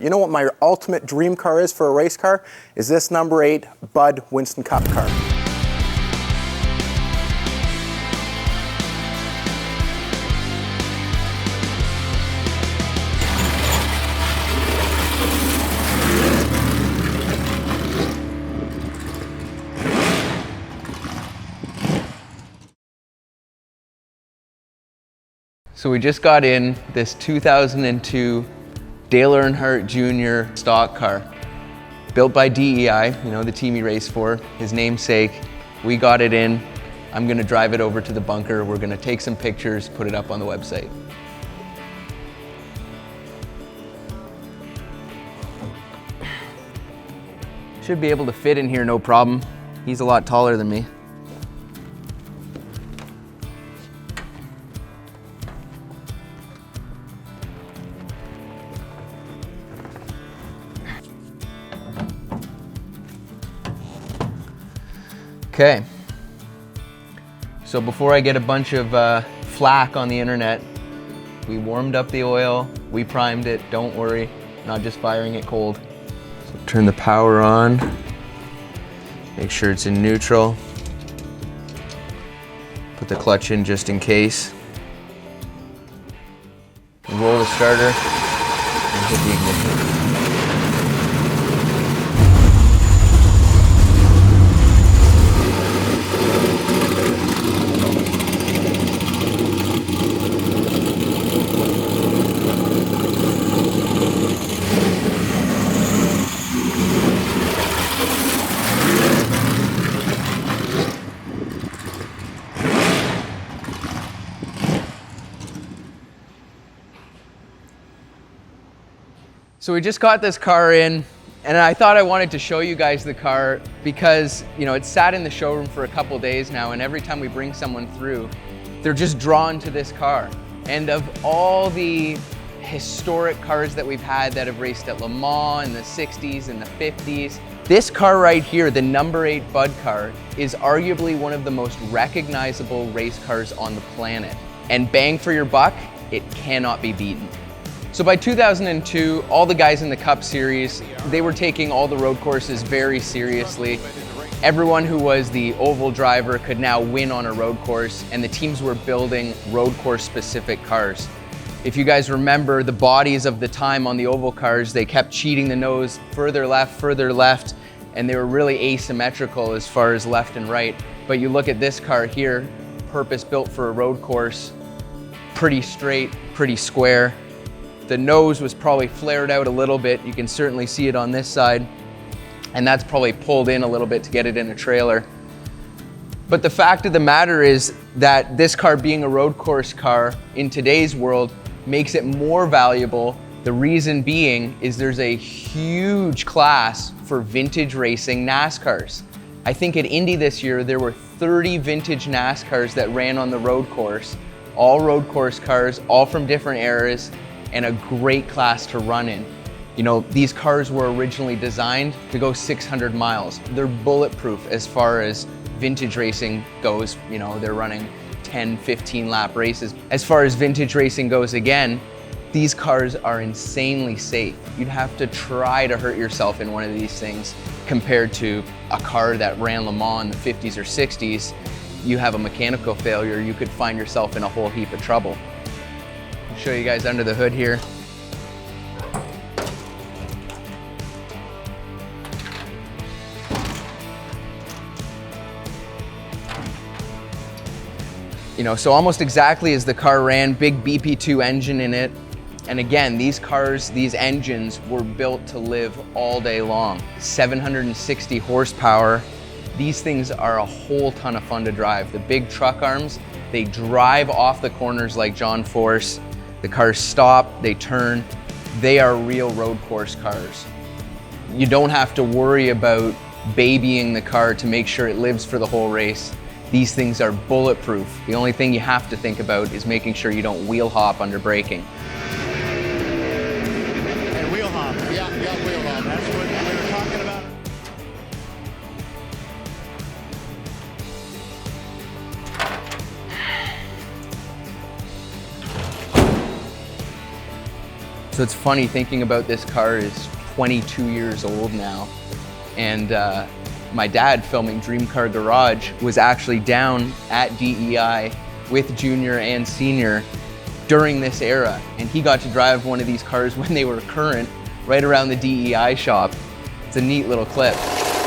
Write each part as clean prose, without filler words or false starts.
You know what my ultimate dream car is for a race car? Is this number 8 Bud Winston Cup car. So we just got in this 2002 Dale Earnhardt Jr. stock car, built by DEI, you know, the team he raced for, his namesake. We got it in. I'm gonna drive it over to the bunker. We're gonna take some pictures, put it up on the website. Should be able to fit in here, no problem. He's a lot taller than me. Okay, so before I get a bunch of flack on the internet, we warmed up the oil, we primed it, don't worry, not just firing it cold. So turn the power on, make sure it's in neutral, put the clutch in just in case, roll the starter, and hit the ignition. So we just got this car in, and I thought I wanted to show you guys the car because, you know, it's sat in the showroom for a couple days now, and every time we bring someone through, they're just drawn to this car. And of all the historic cars that we've had that have raced at Le Mans in the 60s and the 50s, this car right here, the number 8 Bud car, is arguably one of the most recognizable race cars on the planet. And bang for your buck, it cannot be beaten. So by 2002, all the guys in the Cup Series, they were taking all the road courses very seriously. Everyone who was the oval driver could now win on a road course, and the teams were building road course specific cars. If you guys remember the bodies of the time on the oval cars, they kept cheating the nose further left, and they were really asymmetrical as far as left and right. But you look at this car here, purpose built for a road course, pretty straight, pretty square. The nose was probably flared out a little bit. You can certainly see it on this side. And that's probably pulled in a little bit to get it in a trailer. But the fact of the matter is that this car being a road course car in today's world makes it more valuable. The reason being is there's a huge class for vintage racing NASCARs. I think at Indy this year, there were 30 vintage NASCARs that ran on the road course, all road course cars, all from different eras, and a great class to run in. You know, these cars were originally designed to go 600 miles. They're bulletproof as far as vintage racing goes. You know, they're running 10, 15 lap races. As far as vintage racing goes again, these cars are insanely safe. You'd have to try to hurt yourself in one of these things compared to a car that ran Le Mans in the 50s or 60s. You have a mechanical failure, you could find yourself in a whole heap of trouble. Show you guys under the hood here. You know, so almost exactly as the car ran, big BP2 engine in it. And again, these cars, these engines were built to live all day long. 760 horsepower. These things are a whole ton of fun to drive. The big truck arms, they drive off the corners like John Force. The cars stop, they turn. They are real road course cars. You don't have to worry about babying the car to make sure it lives for the whole race. These things are bulletproof. The only thing you have to think about is making sure you don't wheel hop under braking. And wheel hop, yeah, wheel hop. That's what we were talking about. So it's funny thinking about this car is 22 years old now. And my dad, filming Dream Car Garage, was actually down at DEI with Junior and Senior during this era. And he got to drive one of these cars when they were current, right around the DEI shop. It's a neat little clip.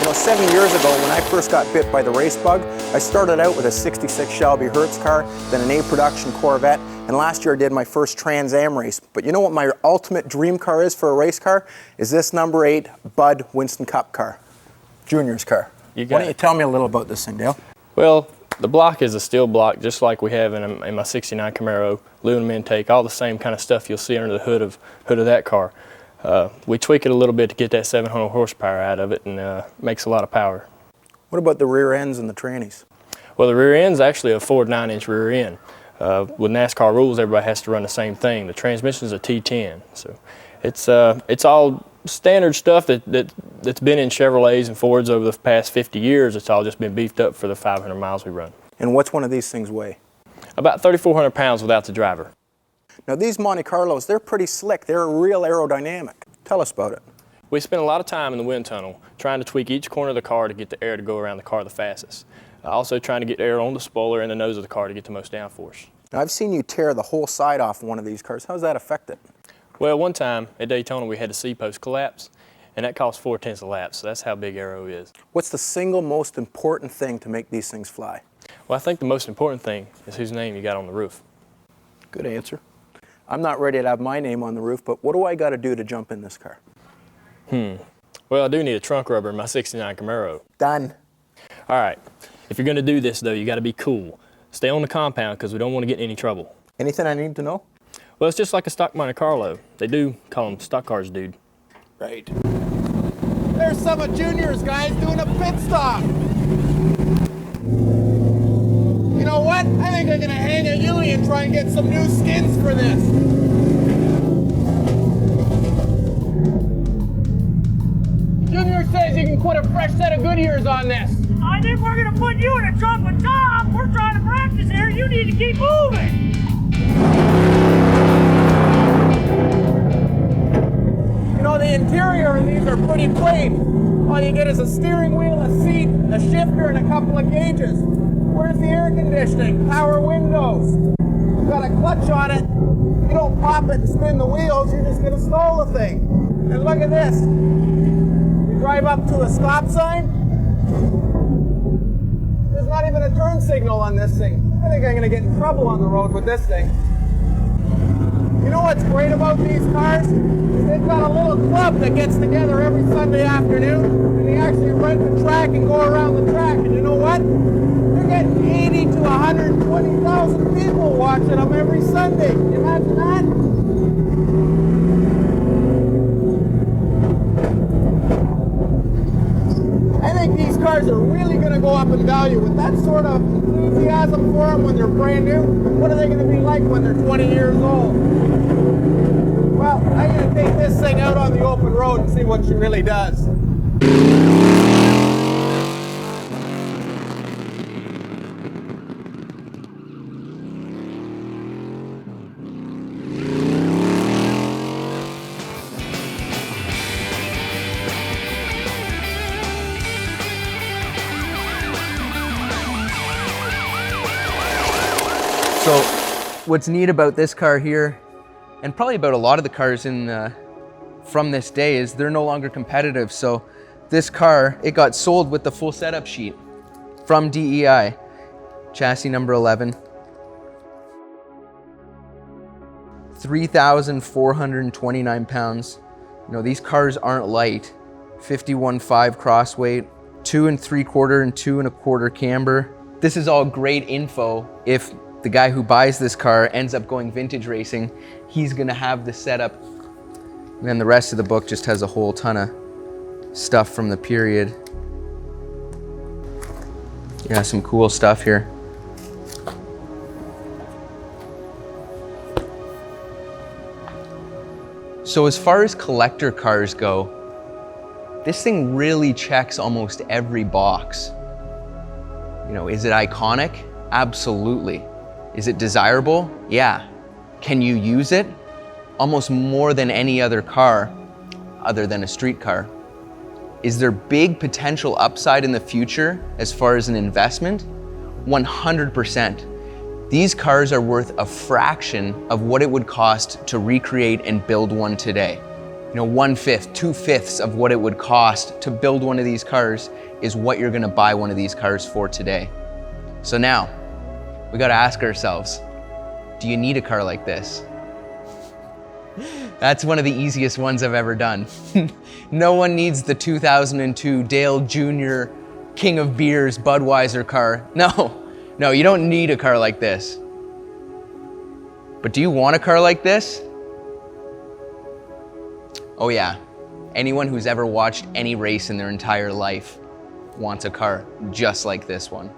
You know, 7 years ago, when I first got bit by the race bug, I started out with a 66 Shelby Hertz car, then an A production Corvette, and last year I did my first Trans Am race. But you know what my ultimate dream car is for a race car? Is this number 8 Bud Winston Cup car, Junior's car. Why don't you tell me a little about this thing, Dale? Well, the block is a steel block, just like we have in my '69 Camaro, aluminum intake, all the same kind of stuff you'll see under the hood of that car. We tweak it a little bit to get that 700 horsepower out of it, and makes a lot of power. What about the rear ends and the trannies? Well, the rear end's actually a Ford 9-inch rear end. With NASCAR rules, everybody has to run the same thing. The transmission's a T10, so it's all standard stuff that's been in Chevrolets and Fords over the past 50 years. It's all just been beefed up for the 500 miles we run. And what's one of these things weigh? About 3,400 pounds without the driver. Now these Monte Carlos, they're pretty slick. They're real aerodynamic. Tell us about it. We spent a lot of time in the wind tunnel trying to tweak each corner of the car to get the air to go around the car the fastest. Also trying to get air on the spoiler and the nose of the car to get the most downforce. Now I've seen you tear the whole side off one of these cars. How's that affect it? Well, one time at Daytona we had the C-post collapse, and that cost 4/10 a lap, so that's how big aero is. What's the single most important thing to make these things fly? Well, I think the most important thing is whose name you got on the roof. Good answer. I'm not ready to have my name on the roof, but what do I got to do to jump in this car? Well, I do need a trunk rubber in my '69 Camaro. Done. All right, if you're gonna do this though, you gotta be cool. Stay on the compound because we don't want to get in any trouble. Anything I need to know? Well, it's just like a stock Monte Carlo. They do call them stock cars, dude. Right. There's some of Junior's guys doing a pit stop. You know what? I think I'm gonna hang a Huey and try and get some new skins for this. Junior says you can put a fresh set of Goodyears on this. I think we're gonna put you in a truck with Tom. We're trying to practice here. You need to keep moving. You know, the interior of these are pretty plain. All you get is a steering wheel, a seat, a shifter, and a couple of gauges. Where's the air conditioning? Power windows. You've got a clutch on it. You don't pop it and spin the wheels, you're just gonna stall the thing. And look at this. You drive up to a stop sign. There's not even a turn signal on this thing. I think I'm gonna get in trouble on the road with this thing. You know what's great about these cars? They've got a little club that gets together every Sunday afternoon, and they actually rent the track and go around the track. And you know what? They're getting 80 to 120,000 people watching them every Sunday. Can you imagine that? I think these cars are really going to go up in value. With that sort of enthusiasm for them when they're brand new, what are they going to be like when they're 20 years old? Well, I'm going to take this thing out on the open road and see what she really does. So what's neat about this car here, and probably about a lot of the cars from this day, is they're no longer competitive. So this car, it got sold with the full setup sheet from DEI, chassis number 11. 3,429 pounds. You know, these cars aren't light. 51.5 cross weight, 2 3/4 and 2 1/4 camber. This is all great info. If the guy who buys this car ends up going vintage racing, he's gonna have the setup. And then the rest of the book just has a whole ton of stuff from the period. Yeah, some cool stuff here. So as far as collector cars go, this thing really checks almost every box. You know, is it iconic? Absolutely. Is it desirable? Yeah. Can you use it? almost more than any other car, other than a street car. Is there big potential upside in the future as far as an investment? 100%. These cars are worth a fraction of what it would cost to recreate and build one today. You know, 1/5, 2/5 of what it would cost to build one of these cars is what you're gonna buy one of these cars for today. So now, we gotta ask ourselves, do you need a car like this? That's one of the easiest ones I've ever done. No one needs the 2002 Dale Jr. King of Beers Budweiser car. No, you don't need a car like this. But do you want a car like this? Oh yeah, anyone who's ever watched any race in their entire life wants a car just like this one.